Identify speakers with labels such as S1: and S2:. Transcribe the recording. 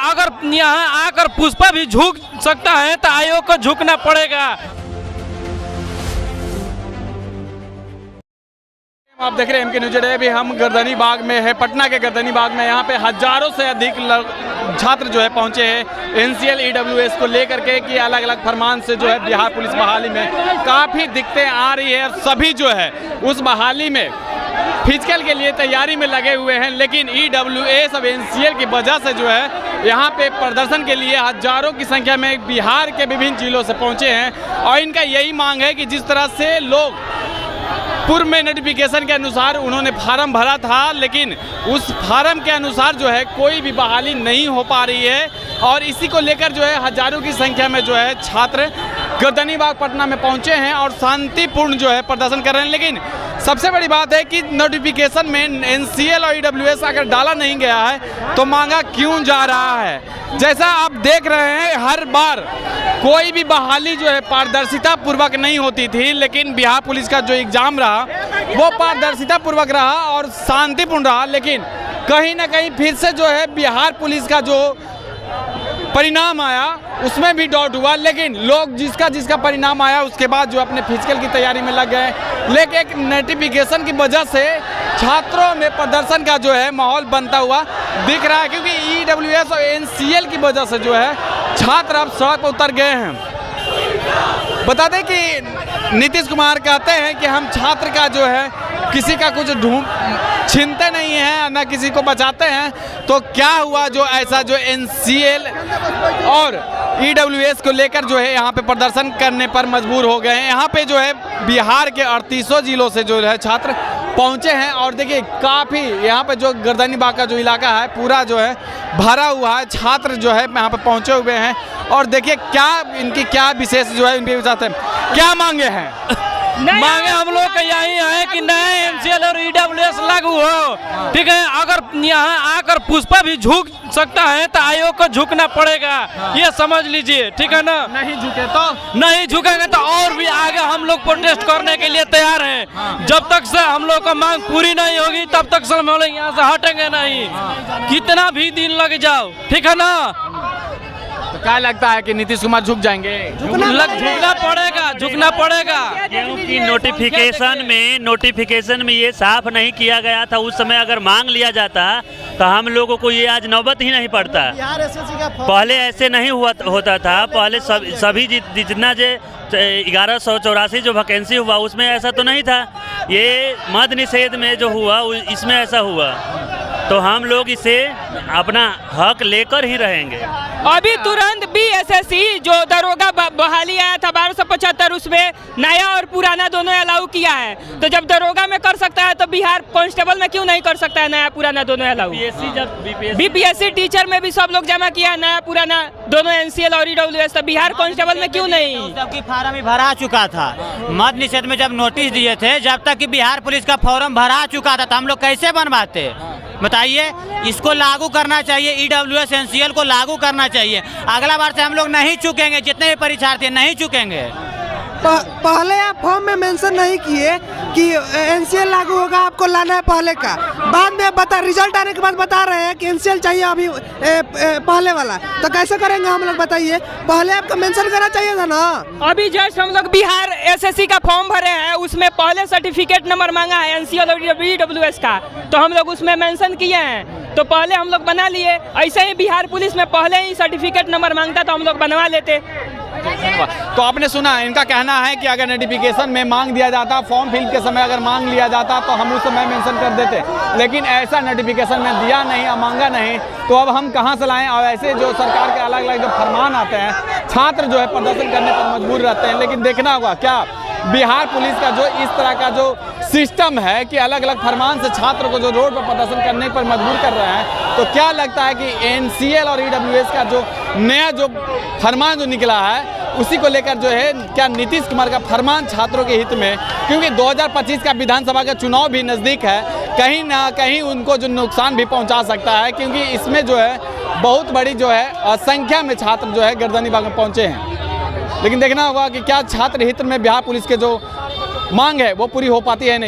S1: अगर यहाँ आकर पुष्पा भी झुक सकता है तो आयोग को झुकना पड़ेगा।
S2: आप देख रहे हैं एमके न्यूज़ डे। अभी हम गर्दनी बाग में है, पटना के गर्दनी बाग में। यहाँ पे हजारों से अधिक छात्र जो है पहुँचे हैं एनसीएल ईडब्ल्यूएस को लेकर के कि अलग अलग फरमान से जो है बिहार पुलिस बहाली में काफ़ी दिक्कतें आ रही है। सभी जो है उस बहाली में फिजिकल के लिए तैयारी में लगे हुए हैं, लेकिन ईडब्ल्यूएस अब एनसीएल की वजह से जो है यहाँ पे प्रदर्शन के लिए हजारों की संख्या में बिहार के विभिन्न जिलों से पहुँचे हैं। और इनका यही मांग है कि जिस तरह से लोग पूर्व में नोटिफिकेशन के अनुसार उन्होंने फार्म भरा था, लेकिन उस फार्म के अनुसार जो है कोई भी बहाली नहीं हो पा रही है। और इसी को लेकर जो है हजारों की संख्या में जो है छात्र गर्दनी बाग पटना में पहुंचे हैं और शांतिपूर्ण जो है प्रदर्शन कर रहे हैं। लेकिन सबसे बड़ी बात है कि नोटिफिकेशन में एनसीएल और ईडब्ल्यूएस अगर डाला नहीं गया है तो मांगा क्यों जा रहा है। जैसा आप देख रहे हैं हर बार कोई भी बहाली जो है पारदर्शिता पूर्वक नहीं होती थी, लेकिन बिहार पुलिस का जो एग्ज़ाम रहा वो पारदर्शिता पूर्वक रहा और शांतिपूर्ण रहा। लेकिन कहीं ना कहीं फिर से जो है बिहार पुलिस का जो परिणाम आया उसमें भी डाउट हुआ। लेकिन लोग जिसका परिणाम आया उसके बाद जो अपने फिजिकल की तैयारी में लग गए। लेकिन एक नोटिफिकेशन की वजह से छात्रों में प्रदर्शन का जो है माहौल बनता हुआ दिख रहा है, क्योंकि ईडब्ल्यूएस और एनसीएल की वजह से जो है छात्र अब सड़क पर उतर गए हैं। बता दें कि नीतीश कुमार कहते हैं कि हम छात्र का जो है किसी का कुछ छीनते नहीं हैं, न किसी को बचाते हैं। तो क्या हुआ जो ऐसा जो एनसीएल और ईडब्ल्यूएस को लेकर जो है यहाँ पे प्रदर्शन करने पर मजबूर हो गए हैं। यहाँ पे जो है बिहार के 38 जिलों से जो है छात्र पहुँचे हैं। और देखिए काफ़ी यहाँ पे जो गर्दनी बाग का जो इलाका है पूरा जो है भरा हुआ है, छात्र जो है यहाँ पे पहुँचे हुए हैं। और देखिए क्या इनकी क्या विशेष जो है इनके साथ क्या मांगे हैं।
S1: मांगे हम लोग का यही है कि नए एनसीएल और ईडब्ल्यूएस लागू हो, ठीक है। अगर यहाँ आकर पुष्पा भी झुक सकता है तो आयोग को झुकना पड़ेगा, ये समझ लीजिए, ठीक है ना।
S2: नहीं झुके तो
S1: नहीं झुकेंगे तो और भी आगे हम लोग प्रोटेस्ट करने के लिए तैयार हैं। जब तक से हम लोग का मांग पूरी नहीं होगी तब तक से हम लोग यहाँ से हटेंगे नहीं, कितना भी दिन लग जाओ, ठीक है ना।
S2: तो क्या लगता है कि नीतीश कुमार झुक जाएंगे?
S1: झुकना पड़ेगा
S3: क्योंकि नोटिफिकेशन में ये साफ नहीं किया गया था। उस समय अगर मांग लिया जाता तो हम लोगों को ये आज नौबत ही नहीं पड़ता। पहले ऐसे नहीं होता था। पहले सभी जितना 1184 जो वैकेंसी हुआ उसमें ऐसा तो नहीं था। ये मद्य निषेध में जो हुआ इसमें ऐसा हुआ, तो हम लोग इसे अपना हक लेकर ही रहेंगे।
S4: अभी तुरंत बीएसएससी जो दरोगा बहाली आया था 1275, उसमें नया और पुराना दोनों अलाउ किया है। तो जब दरोगा में कर सकता है तो बिहार कांस्टेबल में क्यों नहीं कर सकता है नया पुराना दोनों अलाउ? बीपीएससी टीचर में भी सब लोग जमा किया है नया पुराना दोनों एनसीएल और ईडब्ल्यूएस, तो बिहार कांस्टेबल में क्यों नहीं?
S5: सबकी फार्म ही भरा चुका था। मद्य निषेध में जब नोटिस दिए थे, जब तक कि बिहार पुलिस का फॉर्म भरा चुका था तो हम लोग कैसे बनवाते? बताइए। इसको लागू करना चाहिए, ईडब्ल्यूएस एनसीएल को लागू करना चाहिए। अगला बार से हम लोग नहीं चुकेंगे, जितने भी परीक्षार्थी नहीं चुकेंगे।
S6: पहले आप फॉर्म में मेंशन नहीं किए कि एनसीएल लागू होगा, आपको लाना है पहले का। बाद में रिजल्ट आने के बाद बता रहे हैं कि एनसीएल चाहिए अभी पहले वाला, तो कैसे करेंगे हम लोग? बताइए, पहले आपको मेंशन करना चाहिए था ना।
S4: अभी जस्ट हम लोग बिहार एसएससी का फॉर्म भरे हैं, उसमें पहले सर्टिफिकेट नंबर मांगा है एनसीएल और ईडब्ल्यूएस का, तो हम लोग उसमें मेंशन किए हैं, तो पहले हम लोग बना लिए। ऐसे ही बिहार पुलिस में पहले ही सर्टिफिकेट नंबर मांगता तो हम लोग बनवा लेते।
S2: तो आपने सुना, इनका कहना है कि अगर नोटिफिकेशन में मांग दिया जाता, फॉर्म फिल के समय अगर मांग लिया जाता तो हम उस समय मेंशन कर देते, लेकिन ऐसा नोटिफिकेशन में दिया नहीं, मांगा नहीं, तो अब हम कहां से लाएं? और ऐसे जो सरकार के अलग अलग जो फरमान आते हैं छात्र जो है प्रदर्शन करने पर मजबूर रहते हैं। लेकिन देखना होगा क्या बिहार पुलिस का जो इस तरह का जो सिस्टम है कि अलग अलग फरमान से छात्रों को जो रोड पर प्रदर्शन करने पर मजबूर कर रहे हैं, तो क्या लगता है कि एनसीएल और ईडब्ल्यूएस का जो नया जो फरमान जो निकला है उसी को लेकर जो है क्या नीतीश कुमार का फरमान छात्रों के हित में, क्योंकि 2025 का विधानसभा का चुनाव भी नज़दीक है, कहीं ना कहीं उनको जो नुकसान भी पहुंचा सकता है, क्योंकि इसमें जो है बहुत बड़ी जो है संख्या में छात्र जो है गर्दनी बाग में पहुंचे हैं। लेकिन देखना होगा कि क्या छात्र हित में बिहार पुलिस के जो मांग है वो पूरी हो पाती है नहीं।